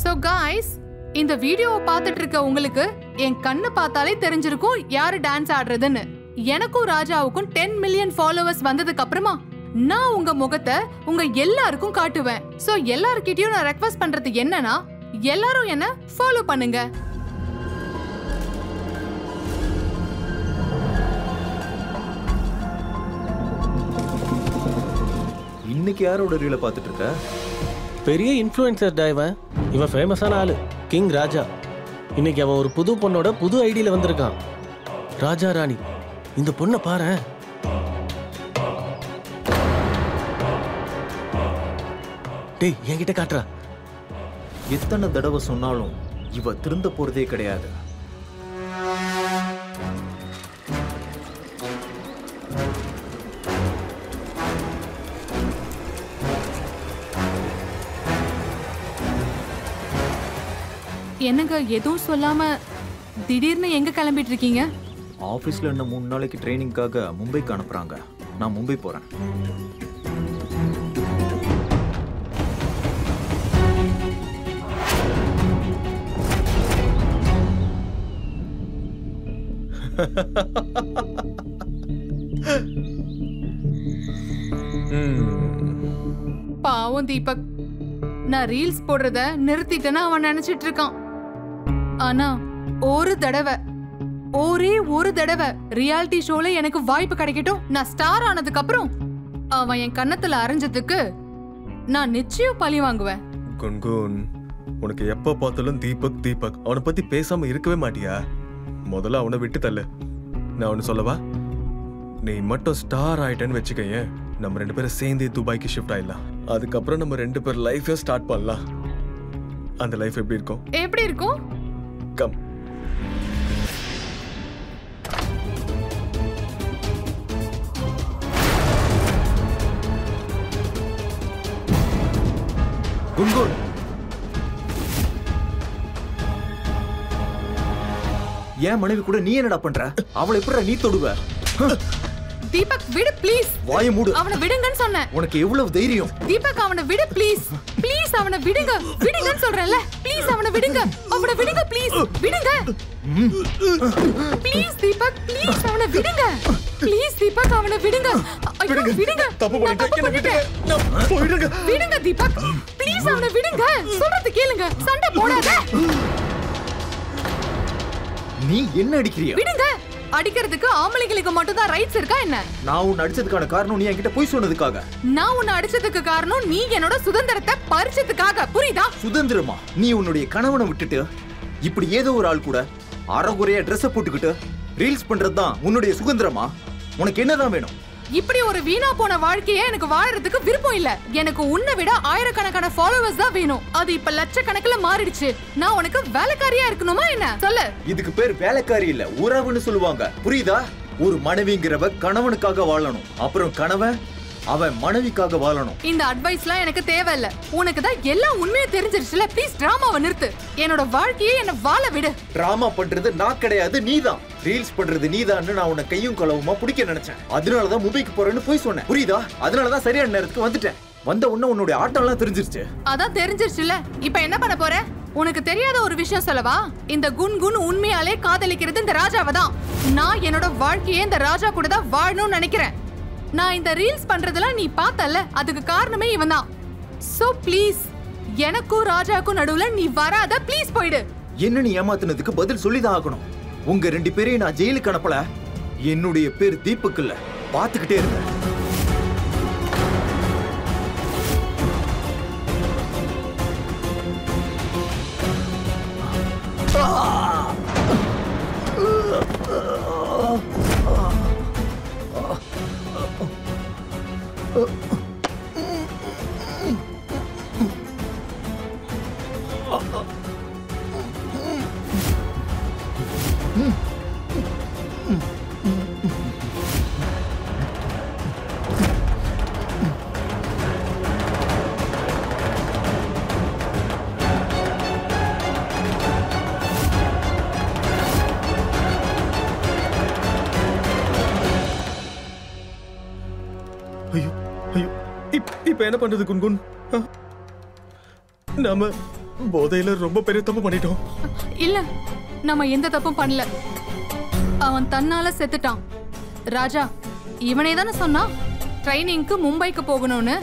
So guys, இந்த வீடியோவை பார்த்துட்டு இருக்க உங்களுக்கு என் கண்ணு பார்த்தாலே தெரிஞ்சிருக்கும் யாரு டான்ஸ் ஆடுறதுன்னு. எனக்கும் ராஜாவுக்கும் 10 மில்லியன் ஃபாலோவர்ஸ் வந்ததுக்கு அப்புறமா நான் உங்க முகத்தை உங்க எல்லாருக்கும் காட்டுவேன். சோ எல்லார்கிட்டயும் நான் ரெக்வெஸ்ட் பண்றது என்னன்னா, எல்லாரும் என்ன ஃபாலோ பண்ணுங்க. இன்னைக்கு யாரோட ரீலை பார்த்துட்டு இருக்க? பெரிய இன்ஃப்ளூயன்சர் இவன். இவன் ஃபேமஸான ஆளு, கிங் ராஜா. இன்னைக்கு அவன் ஒரு புது பொண்ணோட புது ஐடியில வந்திருக்கான். ராஜா ராணி, இந்த பொண்ணை பாரு. டேய், என்கிட்ட காட்டுறா. எத்தனை தடவை சொன்னாலும் இவ திருந்த போறதே கிடையாது. என்னங்க எதுவும் சொல்லாம திடீர்னு எங்க கிளம்பிட்டு இருக்கீங்க? ஆபீஸ்ல என்ன 3 நாளைக்கு ட்ரைனிங்காக மும்பைக்கு அனுப்புறாங்க. நான் மும்பை போறேன். பாவம் தீபக், நான் ரீல்ஸ் போடுறத நிறுத்திட்டேன்னு அவன் நினைச்சிட்டு இருக்கான். ஆனா ஒரே ஒரு தடவை ரியாலிட்டி ஷோல எனக்கு வாய்ப்பு கிடைக்கட்டும். நான் ஸ்டார் ஆனதுக்கு அப்புறம் அவன் என் கன்னத்துல அரைஞ்சதுக்கு நான் நிச்சயம் பழி வாங்குவேன். குன்குன், உனக்கு எப்ப பார்த்தாலும் தீபக் தீபக், அவனை பத்தி பேசாம இருக்கவே மாட்டியா? முதல்ல அவனை விட்டு தள்ளு. நான் ஒன்னு சொல்லவா? நீ மட்டும் ஸ்டார் ஆயிட்டேன்னு வச்சுக்கேன், நம்ம 2 பேரும் சேர்ந்தே துபாய்க்கு ஷிஃப்ட் ஆயிடலாம். அதுக்கப்புறம் நம்ம 2 பேர் லைஃபை ஸ்டார்ட் பண்ணலாம். அந்த லைஃப் எப்படி இருக்கும்? எப்படி இருக்கும்? கம். குன்குன், என் மனைவி கூட நீ என்னடா பண்ற? அவளை எப்படி நீ தொடுவ? தீபக் விடு ப்ளீஸ். வாயை மூடு. அவனை விடுங்கன்னு சொன்னேன். உனக்கு எவ்வளவு தைரியம்? தீபக் அவனை விடு ப்ளீஸ். ப்ளீஸ் அவனை விடுங்க. விடுங்கன்னு சொல்றேன்ல. ப்ளீஸ் அவனை விடுங்க. அவனை விடுங்க ப்ளீஸ். விடுங்க. ப்ளீஸ் தீபக், ப்ளீஸ் அவனை விடுங்க. ப்ளீஸ் தீபக் அவனை விடுங்க. ஐயோ விடுங்க. தப்பு பண்ணிட்டேன், என்ன விட்டுங்க. நான் போயிடுங்க. விடுங்க தீபக். ப்ளீஸ் அவனை விடுங்க. சொல்றது கேளுங்க. சண்டை போடாத. நீ என்ன அடிக்கிறியா? விடுங்க. அடிக்கிறதுக்கு ஆம்பளைங்களுக்கு மட்டும் தான் ரைட்ஸ் இருக்கா என்ன? நான் உன்னை அடிச்சதுக்கான காரணம் நீ என்கிட்ட போய் சொன்னதுக்காக. நான் உன்னை அடிச்சதுக்கு காரணம் நீ என்னோட சுதந்திரத்தை பறிச்சதுக்காக. புரியுதா? சுதந்திரமா? நீ உன்னுடைய கணவனை விட்டுட்டு இப்படி ஏதோ ஒரு ஆள் கூட அறகுறையா ட்ரெஸ் போட்டுக்கிட்டு ரீல்ஸ் பண்றதுதான் உன்னுடைய சுதந்திரமா? உனக்கு என்னதான் வேணும்? இப்படி ஒரு வீணா போன வாழ்க்கையே எனக்கு வாழறதுக்கு விருப்பம் இல்ல. எனக்கு உன்னை விட ஆயிரக்கணக்கான ஃபாலோவர்ஸ் தான் வேணும். அது இப்ப லட்சக்கணக்குல மாறிடுச்சு. நான் உனக்கு வேலைக்காரியா இருக்கணுமா என்ன? சொல்லு. இதுக்கு பேர் வேலைக்காரி இல்ல, உறவுன்னு சொல்லுவாங்க. புரியுதா? ஒரு மனைவிங்கிறவ கணவனுக்காக வாழணும். அப்புறம் கணவன் அவன் மனைவிக்காக வாழணும். இந்த அட்வைஸ்லாம் எனக்கு தேவையில்ல. உனக்கு தான் எல்லாம் உண்மையா தெரிஞ்சிருச்சுல. ப்ளீஸ் டிராமாவை நிறுத்து. என்னோட வாழ்க்கையே என்ன வாழ விடு. டிராமா பண்றது நான் கிடையாது, நீதான். ரீல்ஸ் பண்றது நீதான்னு நான் உன்னை கையும் களவுமா பிடிக்க நினைச்சேன். அதனாலதான் மும்பைக்கு போறேன்னு போய் சொன்னேன். புரியுதா? அதனாலதான் சரியான நேரத்துக்கு வந்துட்டேன். வந்த உடனே உன்னுடைய ஆட்டம் எல்லாம் தெரிஞ்சிருச்சு. அதான் தெரிஞ்சிருச்சுல. இப்ப என்ன பண்ண போற? உனக்கு தெரியாத ஒரு விஷயம் சொல்லவா? இந்த குன்குன் உண்மையாலே காதலிக்கிறது இந்த ராஜாவை தான். நான் என்னோட வாழ்க்கையே இந்த ராஜா கூட தான் வாழணும்னு நினைக்கிறேன். நான் இந்த ரீல்ஸ் பண்றதெல்லாம் நீ பார்த்தல, அதுக்கு காரணமே இவன் தான். சோ ப்ளீஸ் எனக்கும் ராஜாக்கும் நடுவுல நீ வராத, ப்ளீஸ் போயிடு. என்ன நீ ஏமாத்துனதுக்கு பதில் சொல்லிதான் ஆகணும். உங்க 2 பேரையும் நான் ஜெயிலுக்கு அனுப்பல. என்னுடைய பேர் தீபக் இல்ல, பாத்துக்கிட்டே இருங்க. ஐயோ ஐயோ, இப்ப என்ன பண்றது குன்குன்? நாம போதையில ரொம்ப பெரிய தப்பு பண்ணிட்டோம். இல்ல, நம்ம எந்த தப்பும் பண்ணல. அவன் தன்னால செத்துட்டான். ராஜா இவனே தானே சொன்னான் ட்ரைனிங்க்கு மும்பைக்கு போகணும்னு.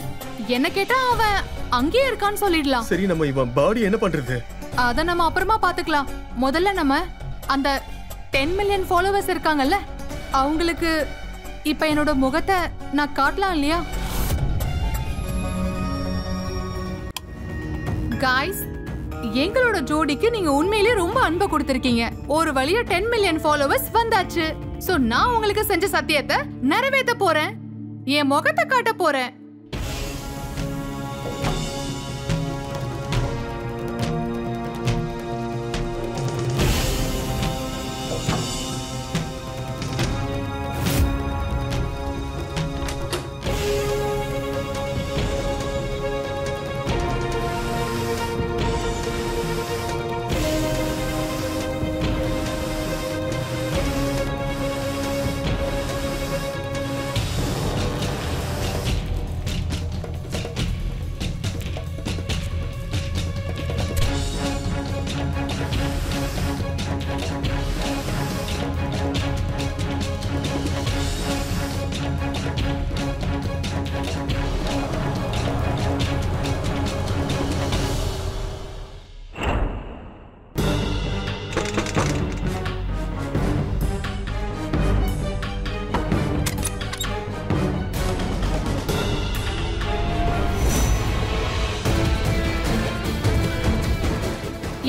என்ன கேட்டா அவன் அங்கேயே இருக்கான்னு சொல்லிடலாம். சரி, நம்ம இவன் பாடி என்ன பண்றது? அத நம்ம அப்புறமா பாத்துக்கலாம். முதல்ல நம்ம அந்த 10 மில்லியன் ஃபாலோவர்ஸ் இருக்காங்கல்ல, அவங்களுக்கு இப்ப என்னோட முகத்தை நான் காட்டலாம் இல்லையா? காய்ஸ், எங்களோட ஜோடிக்கு நீங்க உண்மையிலேயே ரொம்ப அன்பை கொடுத்திருக்கீங்க. ஒரு வழியா 10 மில்லியன் ஃபாலோவர்ஸ் வந்தாச்சு. சோ நான் உங்களுக்கு செஞ்ச சத்தியத்தை நிறைவேற்ற போறேன். என் முகத்தை காட்ட போறேன்.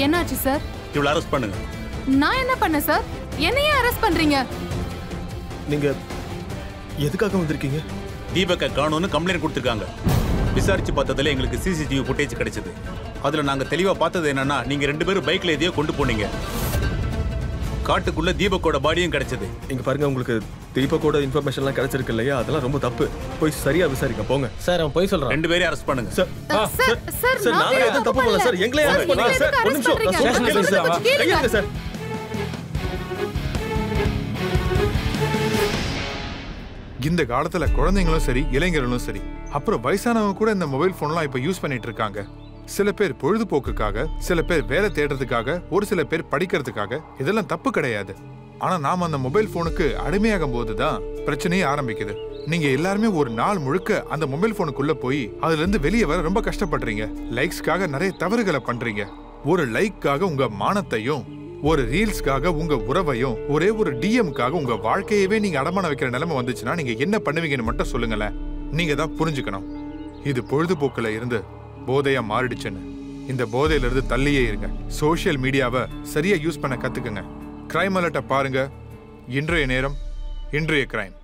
என்னாச்சு சார்? இவளை அரெஸ்ட் பண்ணுங்க. நான் என்ன பண்ண சார்? என்னையே அரெஸ்ட் பண்றீங்க? நீங்க எதுக்காக வந்திருக்கீங்க? தீபக்கை காணோம்னு கம்ப்ளைண்ட் கொடுத்துருக்காங்க. விசாரிச்சு பார்த்ததுல எங்களுக்கு சிசிடிவி ஃபுட்டேஜ் கிடைச்சது. அதுல நாங்க தெளிவா பார்த்தது என்னன்னா, நீங்க 2 பேரும் பைக்ல எதையோ கொண்டு போனீங்க. காட்டுக்குள்ள தீபக்கோட பாடியும் கிடைச்சது. இங்க பாருங்க, உங்களுக்கு தீபக்கோட இன்ஃபர்மேஷன்லாம் கிடைச்சிருக்கு இல்லையா? அதெல்லாம் ரொம்ப தப்பு. போய் சரியா விசாரிக்க போங்க. சார் அவன் போய் சொல்றான். 2 பேரையும் அரெஸ்ட் பண்ணுங்க. சார் சார் சார், நான் எதுவும் தப்பு பண்ணல சார். எங்களே அரெஸ்ட் பண்ணுங்க சார். ஒரு நிமிஷம், நான் சொல்றேன் கேளுங்க சார். கையெடுங்க சார். இந்த காலத்துல குழந்தைங்களும் சரி, இளைஞர்களும் சரி, அப்புறம் வயசானவங்க கூட இந்த மொபைல் போன்லாம் இப்ப யூஸ் பண்ணிட்டு இருக்காங்க. சில பேர் பொழுதுபோக்குக்காக, சில பேர் வேலை தேடுறதுக்காக, ஒரு சில பேர் படிக்கிறதுக்காக. இதெல்லாம் தப்பு கிடையாது. ஆனா நாம அந்த மொபைல் போனுக்கு அடிமையாகும் போதுதான் பிரச்சனையே ஆரம்பிக்குது. நீங்க எல்லாருமே ஒரு நாள் முழுக்க அந்த மொபைல் போனுக்குள்ள போய் அதுல இருந்து வெளியே வர ரொம்ப கஷ்டப்படுறீங்க. லைக்ஸ்க்காக நிறைய தவறுகளை பண்றீங்க. ஒரு லைக்காக உங்க மானத்தையும், ஒரு ரீல்ஸ்க்காக உங்க உறவையும், ஒரே ஒரு டிஎம்காக உங்க வாழ்க்கையவே நீங்க அடமான வைக்கிற நிலைமை வந்துச்சுன்னா நீங்க என்ன பண்ணுவீங்கன்னு மட்டும் சொல்லுங்களேன். நீங்க தான் புரிஞ்சுக்கணும், இது பொழுதுபோக்குல இருந்து போதையா மாறிடுச்சுன்னு. இந்த போதையில இருந்து தள்ளியே இருங்க. சோசியல் மீடியாவை சரியா யூஸ் பண்ண கத்துக்குங்க. கிரைம் அலர்ட்டை பாருங்க. இன்றைய நேரம், இன்றைய கிரைம்.